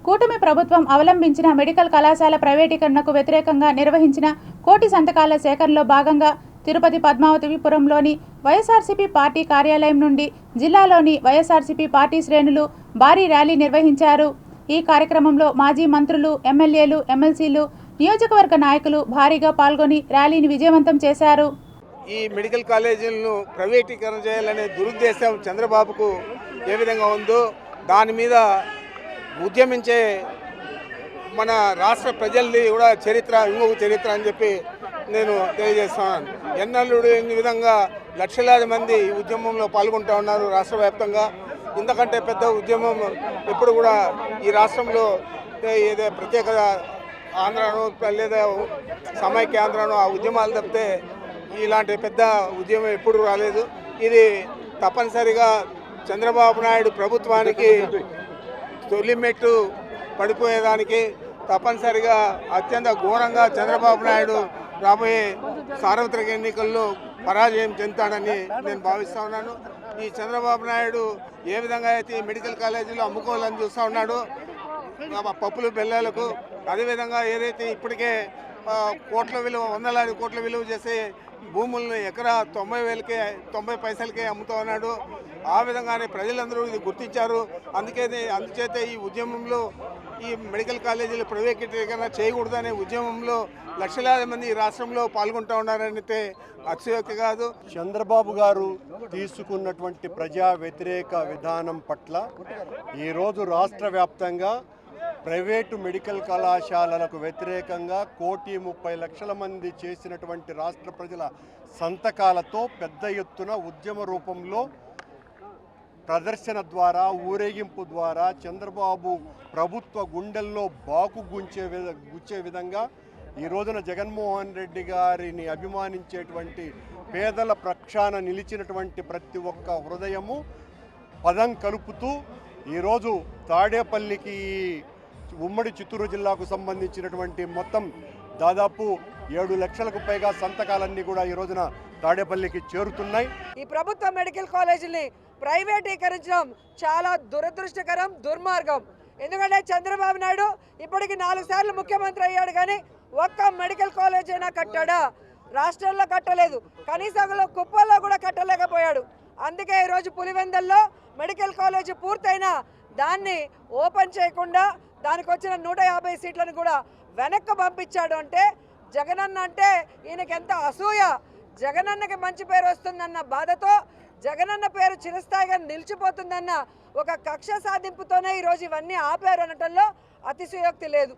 కూటమి ప్రభుత్వం అవలంబించిన మెడికల్ కళాశాల ప్రైవేటీకరణకు వ్యతిరేకంగా నిర్వహించిన కోటి సంతకాల సేకరణలో భాగంగా తిరుపతి పద్మావతిపురంలోని వైఎస్ఆర్సీపీ పార్టీ కార్యాలయం నుండి జిల్లాలోని వైఎస్ఆర్సీపీ పార్టీ శ్రేణులు భారీ ర్యాలీ నిర్వహించారు। ఈ కార్యక్రమంలో మాజీ మంత్రులు, ఎమ్మెల్యేలు, ఎమ్మెల్సీలు, నియోజకవర్గ నాయకులు భారీగా పాల్గొని ర్యాలీని విజయవంతం చేశారు। ఈ మెడికల్ కాలేజీలను ప్రైవేటీకరణ చేయాలనే దురుద్దేశం చంద్రబాబుకు ఏ విధంగా ఉందో దాని మీద ఉద్యమించే మన రాష్ట్ర ప్రజల్ని కూడా చరిత్ర ఇంకొక చరిత్ర అని చెప్పి నేను తెలియజేస్తున్నాను। ఎన్నెల్లుడు ఈ విధంగా లక్షలాది మంది ఈ ఉద్యమంలో పాల్గొంటూ ఉన్నారు రాష్ట్ర వ్యాప్తంగా। ఇంతకంటే పెద్ద ఉద్యమం ఎప్పుడు కూడా ఈ రాష్ట్రంలో ఏదో ప్రత్యేక ఆంధ్రాను లేదా సమైక్య ఆంధ్రాను ఆ ఉద్యమాలు తప్పితే ఇలాంటి పెద్ద ఉద్యమం ఎప్పుడు రాలేదు। ఇది తప్పనిసరిగా చంద్రబాబు నాయుడు ప్రభుత్వానికి తొలిమెట్టు పడిపోయేదానికి తప్పనిసరిగా అత్యంత ఘోరంగా చంద్రబాబు నాయుడు రాబోయే సార్వత్రిక ఎన్నికల్లో పరాజయం చెందుతాడని నేను భావిస్తూ ఉన్నాను। ఈ చంద్రబాబు నాయుడు ఏ విధంగా అయితే మెడికల్ కాలేజీలో అమ్ముకోవాలని చూస్తూ ఉన్నాడో పప్పులు బెల్లాలకు, అదేవిధంగా ఏదైతే ఇప్పటికే కోట్ల విలువ, వందలాది కోట్ల విలువ చేసే భూములను ఎకరా 90 పైసలకే అమ్ముతూ ఉన్నాడు। ఆ విధంగానే ప్రజలందరూ ఇది గుర్తించారు। అందుచేత ఈ ఉద్యమంలో ఈ మెడికల్ కాలేజీలు ప్రైవేటీకరణ చేయకూడదనే ఉద్యమంలో లక్షలాది మంది ఈ రాష్ట్రంలో పాల్గొంటూ ఉన్నారంటే అతిశయోక్తి కాదు। చంద్రబాబు గారు తీసుకున్నటువంటి ప్రజా వ్యతిరేక విధానం పట్ల ఈరోజు రాష్ట్ర వ్యాప్తంగా ప్రైవేటు మెడికల్ కళాశాలలకు వ్యతిరేకంగా 1,30,00,000 మంది చేసినటువంటి రాష్ట్ర ప్రజల సంతకాలతో పెద్ద ఎత్తున ఉద్యమ రూపంలో ప్రదర్శన ద్వారా, ఊరేగింపు ద్వారా చంద్రబాబు ప్రభుత్వ గుండెల్లో బాకు గుచ్చే విధంగా ఈ రోజున జగన్మోహన్ రెడ్డి గారిని అభిమానించేటువంటి పేదల పక్షాన నిలిచినటువంటి ప్రతి ఒక్క హృదయము పదం కలుపుతూ ఈరోజు తాడేపల్లికి ఉమ్మడి చిత్తూరు జిల్లాకు సంబంధించినటువంటి మొత్తం దాదాపు 7 లక్షలకు పైగా సంతకాలన్నీ కూడా ఈ రోజున తాడేపల్లికి చేరుతున్నాయి। ఈ ప్రభుత్వ మెడికల్ కాలేజీని ప్రైవేటీకరించడం చాలా దురదృష్టకరం, దుర్మార్గం। ఎందుకంటే చంద్రబాబు నాయుడు ఇప్పటికి 4 సార్లు ముఖ్యమంత్రి అయ్యాడు, కానీ ఒక్క మెడికల్ కాలేజ్ అయినా కట్టాడా? రాష్ట్రంలో కట్టలేదు, కనీసం కుప్పల్లో కూడా కట్టలేకపోయాడు। అందుకే ఈరోజు పులివెందల్లో మెడికల్ కాలేజ్ పూర్తయినా దాన్ని ఓపెన్ చేయకుండా దానికి వచ్చిన 150 సీట్లను కూడా వెనక్కి పంపించాడు। అంటే జగనన్న అంటే ఈయనకి ఎంత అసూయ! జగనన్నకి మంచి పేరు వస్తుందన్న బాధతో, జగనన్న పేరు చిరస్థాయిగా నిలిచిపోతుందన్న ఒక కక్ష సాధింపుతోనే ఈరోజు ఇవన్నీ ఆపారు అనటంలో అతిశయోక్తి లేదు।